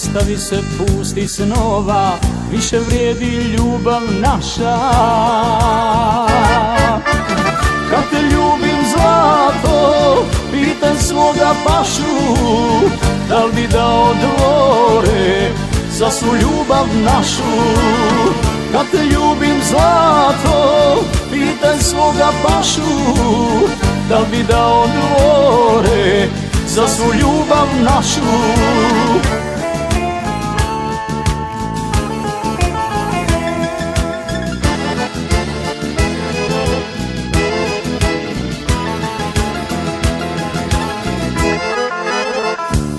ostavi se pusti snova, više vrijedi ljubav naša. Kad te ljubim zlato, pitam svoga pašu, da li bi dao dvore za svu ljubav našu. Kad te ljubim zlato, pitam svoga pašu, da li bi dao dvore za svu ljubav našu.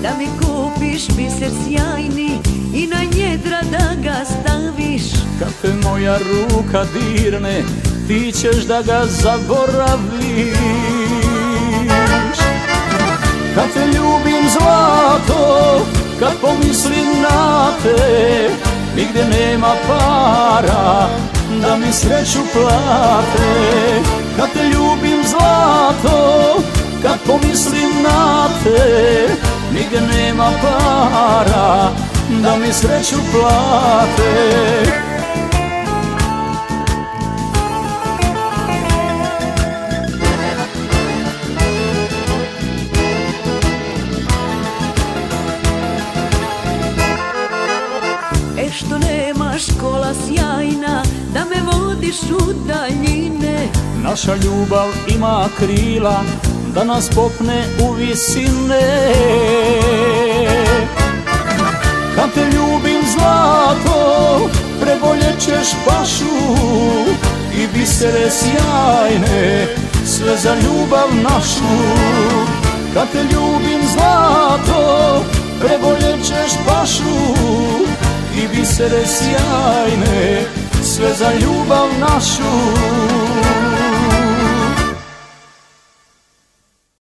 Da mi kupiš biser sjajni i na njedra da ga staviš. Kad te moja ruka dirne, ti ćeš da ga zaboraviš. Kad te ljubim zlato, kad pomislim na te, nigde nema para da mi sreću plate. Kad te ljubim zlato, kad pomislim na te, nigde nema para da mi sreću plate. Što nemaš kola sjajna, da me vodiš u daljine. Naša ljubav ima krila, da nas popne u visine. Kad te ljubim zlato, preboljet ćeš pašu i bisere sjajne, sve za ljubav našu. Kad te ljubim zlato, preboljet ćeš pašu i bisere sjajne, sve za ljubav našu.